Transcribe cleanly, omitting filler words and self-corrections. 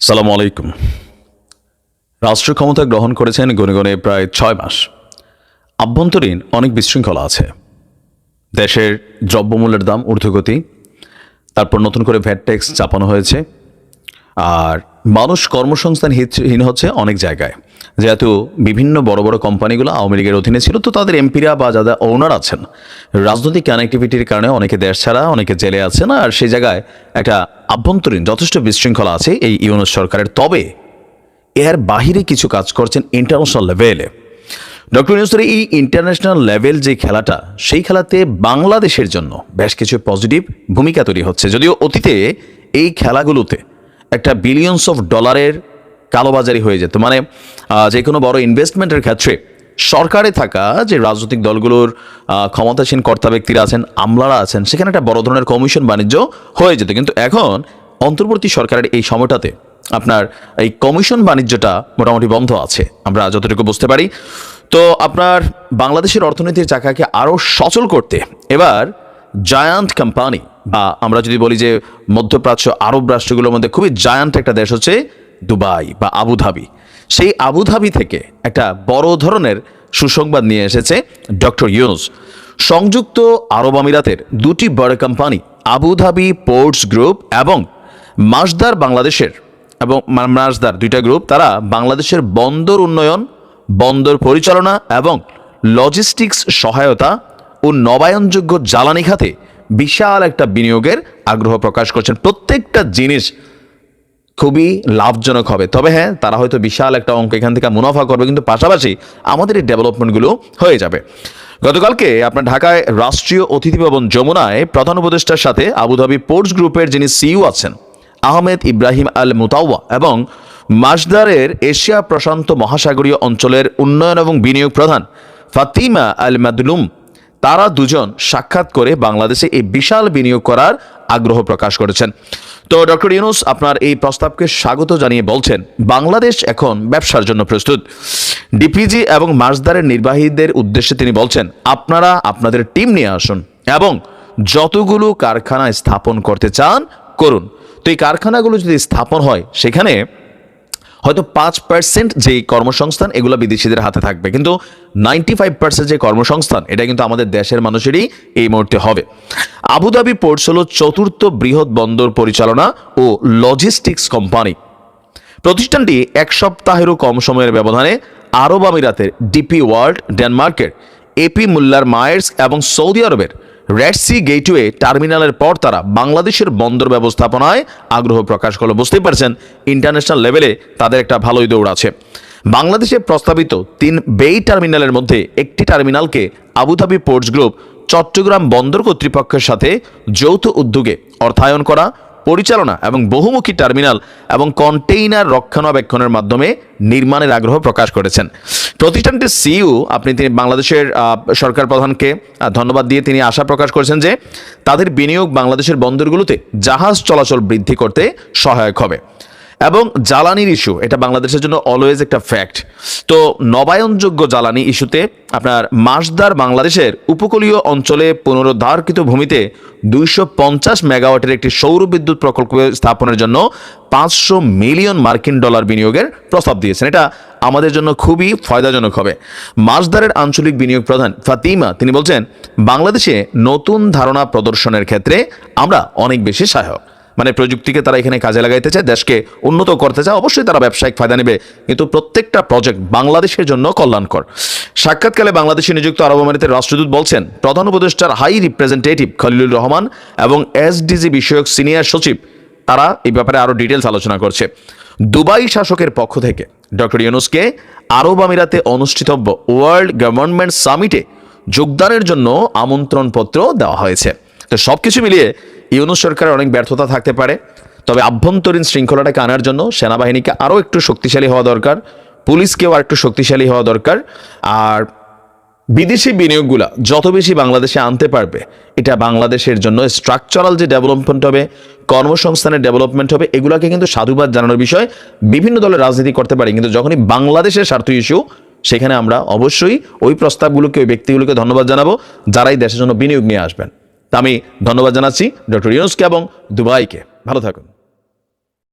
সালামু আলাইকুম। রাষ্ট্র ক্ষমতা গ্রহণ করেছেন গণে গণে প্রায় ৬ মাস। আভ্যন্তরীণ অনেক বিশৃঙ্খলা আছে। দেশের দ্রব্যমূল্যের দাম ঊর্ধ্বগতি, তারপর নতুন করে ভ্যাট ট্যাক্স চাপানো হয়েছে, আর মানুষ কর্মসংস্থানহীন হচ্ছে অনেক জায়গায়। যেহেতু বিভিন্ন বড় বড় কোম্পানিগুলো আওয়ামী লীগের অধীনে ছিল, তো তাদের এমপিরা বা যারা ওনার আছেন রাজনৈতিক কানেক্টিভিটির কারণে অনেকে দেশ ছাড়া, অনেকে জেলে আছেন, আর সেই জায়গায় একটা আভ্যন্তরীণ যথেষ্ট বিশৃঙ্খলা আছে এই ইউনূস সরকারের। তবে এর বাহিরে কিছু কাজ করছেন ইন্টারন্যাশনাল লেভেলে। ডক্টর ইউনূসের এই ইন্টারন্যাশনাল লেভেল যে খেলাটা, সেই খেলাতে বাংলাদেশের জন্য বেশ কিছু পজিটিভ ভূমিকা তৈরি হচ্ছে। যদিও অতীতে এই খেলাগুলোতে একটা বিলিয়নস অফ ডলারের কালোবাজারি হয়ে যেত, মানে যে কোনো বড় ইনভেস্টমেন্টের ক্ষেত্রে সরকারে থাকা যে রাজনৈতিক দলগুলোর ক্ষমতাসীন কর্তা ব্যক্তিরা আছেন, আমলারা আছেন, সেখানে একটা বড় ধরনের কমিশন বাণিজ্য হয়ে যেত। কিন্তু এখন অন্তর্বর্তী সরকারের এই সময়টাতে আপনার এই কমিশন বাণিজ্যটা মোটামুটি বন্ধ আছে, আমরা যতটুকু বুঝতে পারি। তো আপনার বাংলাদেশের অর্থনীতির চাকাকে আরও সচল করতে এবার জায়ান্ট কোম্পানি, বা আমরা যদি বলি যে মধ্যপ্রাচ্য আরব রাষ্ট্রগুলোর মধ্যে খুবই জায়ান্ট একটা দেশ হচ্ছে দুবাই বা আবুধাবি। সেই আবুধাবি থেকে একটা বড় ধরনের সুসংবাদ নিয়ে এসেছে ডক্টর ইউনূস। সংযুক্ত আরব আমিরাতের দুটি বড় কোম্পানি আবুধাবি পোর্টস গ্রুপ এবং মাসদার বাংলাদেশের এবং মাসদার দুইটা গ্রুপ, তারা বাংলাদেশের বন্দর উন্নয়ন, বন্দর পরিচালনা এবং লজিস্টিক্স সহায়তা ও নবায়নযোগ্য জ্বালানি খাতে বিশাল একটা বিনিয়োগের আগ্রহ প্রকাশ করছেন। প্রত্যেকটা জিনিস খুবই লাভজনক হবে। তবে হ্যাঁ, তারা হয়তো বিশাল একটা অঙ্ক এখান থেকে মুনাফা করবে, কিন্তু পাশাপাশি আমাদের এই ডেভেলপমেন্টগুলো হয়ে যাবে। গতকালকে আপনার ঢাকায় রাষ্ট্রীয় অতিথি ভবন যমুনায় প্রধান উপদেষ্টার সাথে আবুধাবি পোর্টস গ্রুপের যিনি সিইও আছেন আহমেদ ইব্রাহিম আল মুতাওয়া এবং মাসদারের এশিয়া প্রশান্ত মহাসাগরীয় অঞ্চলের উন্নয়ন এবং বিনিয়োগ প্রধান ফাতিমা আল মাদলুম, তারা দুজন সাক্ষাৎ করে বাংলাদেশে এই বিশাল বিনিয়োগ করার আগ্রহ প্রকাশ করেছেন। তো ডক্টর ইউনূস আপনার এই প্রস্তাবকে স্বাগত জানিয়ে বলছেন, বাংলাদেশ এখন ব্যবসার জন্য প্রস্তুত। ডিপিজি এবং মাসদারের নির্বাহীদের উদ্দেশ্যে তিনি বলছেন, আপনারা আপনাদের টিম নিয়ে আসুন এবং যতগুলো কারখানা স্থাপন করতে চান করুন। তো এই কারখানাগুলো যদি স্থাপন হয়, সেখানে হয়তো 5% যে কর্মসংস্থান এগুলো বিদেশিদের হাতে থাকবে, কিন্তু 95% যে কর্মসংস্থান এটা কিন্তু আমাদের দেশের মানুষেরই এই মুহূর্তে হবে। আবুধাবি পোর্টস হল চতুর্থ বৃহৎ বন্দর পরিচালনা ও লজিস্টিক্স কোম্পানি। প্রতিষ্ঠানটি এক সপ্তাহেরও কম সময়ের ব্যবধানে আরব আমিরাতের ডিপি ওয়ার্ল্ড, ডেনমার্কের এপি মুল্লার মায়ার্স এবং সৌদি আরবের রেড সি গেটওয়ে টার্মিনালের পর তারা বাংলাদেশের বন্দর ব্যবস্থাপনায় আগ্রহ প্রকাশ করলো। বুঝতেই পারছেন ইন্টারন্যাশনাল লেভেলে তাদের একটা ভালোই দৌড় আছে। বাংলাদেশে প্রস্তাবিত 3 বেই টার্মিনালের মধ্যে একটি টার্মিনালকে আবুধাবি পোর্টস গ্রুপ চট্টগ্রাম বন্দর কর্তৃপক্ষের সাথে যৌথ উদ্যোগে অর্থায়ন করা, পরিচালনা এবং বহুমুখী টার্মিনাল এবং কন্টেইনার রক্ষণাবেক্ষণের মাধ্যমে নির্মাণের আগ্রহ প্রকাশ করেছেন। প্রতিষ্ঠানটির সিইও তিনি বাংলাদেশের সরকার প্রধানকে ধন্যবাদ দিয়ে তিনি আশা প্রকাশ করেছেন যে তাদের বিনিয়োগ বাংলাদেশের বন্দরগুলোতে জাহাজ চলাচল বৃদ্ধি করতে সহায়ক হবে। এবং জ্বালানির ইস্যু, এটা বাংলাদেশের জন্য অলওয়েজ একটা ফ্যাক্ট। তো নবায়নযোগ্য জ্বালানি ইস্যুতে আপনার মাসদার বাংলাদেশের উপকূলীয় অঞ্চলে পুনরুদ্ধারকৃত ভূমিতে 250 মেগাওয়াটের একটি সৌর বিদ্যুৎ প্রকল্প স্থাপনের জন্য 500 মিলিয়ন মার্কিন ডলার বিনিয়োগের প্রস্তাব দিয়েছেন। এটা আমাদের জন্য খুবই ফায়দাজনক হবে। মাসদারের আঞ্চলিক বিনিয়োগ প্রধান ফাতিমা তিনি বলছেন, বাংলাদেশে নতুন ধারণা প্রদর্শনের ক্ষেত্রে আমরা অনেক বেশি সহায়ক। মানে প্রযুক্তিকে তারা এখানে কাজে লাগাইতে চায়, দেশকে উন্নত করতে চায়। অবশ্যই তারা ব্যবসায়িক ফায়দা নেবে, কিন্তু প্রত্যেকটা প্রজেক্ট বাংলাদেশের জন্য কল্যাণকর। সাক্ষাৎকালে বাংলাদেশে নিযুক্ত আরব আমিরাতের রাষ্ট্রদূত বলছেন, প্রধান উপদেষ্টার হাই রিপ্রেজেন্টেটিভ খলিলুর রহমান এবং এসডিজি বিষয়ক সিনিয়র সচিব তারা এই ব্যাপারে আরও ডিটেলস আলোচনা করছে। দুবাই শাসকের পক্ষ থেকে ডক্টর ইউনূসকে আরব আমিরাতে অনুষ্ঠিতব্য ওয়ার্ল্ড গভর্নমেন্ট সামিটে যোগদানের জন্য আমন্ত্রণপত্র দেওয়া হয়েছে। তো সবকিছু মিলিয়ে ইউনূস সরকারের অনেক ব্যর্থতা থাকতে পারে, তবে আভ্যন্তরীণ শৃঙ্খলাটাকে আনার জন্য সেনাবাহিনীকে আরও একটু শক্তিশালী হওয়া দরকার, পুলিশকেও আর একটু শক্তিশালী হওয়া দরকার। আর বিদেশি বিনিয়োগগুলা যত বেশি বাংলাদেশে আনতে পারবে, এটা বাংলাদেশের জন্য স্ট্রাকচারাল যে ডেভেলপমেন্ট হবে, কর্মসংস্থানের ডেভেলপমেন্ট হবে, এগুলাকে কিন্তু সাধুবাদ জানানোর বিষয়। বিভিন্ন দলের রাজনীতি করতে পারি, কিন্তু যখনই বাংলাদেশের স্বার্থ ইস্যু, সেখানে আমরা অবশ্যই ওই প্রস্তাবগুলোকে, ওই ব্যক্তিগুলোকে ধন্যবাদ জানাবো যারাই দেশের জন্য বিনিয়োগ নিয়ে আসবেন। তা আমি ধন্যবাদ জানাচ্ছি ডক্টর ইউনূসকে এবং দুবাইকে। ভালো থাকুন।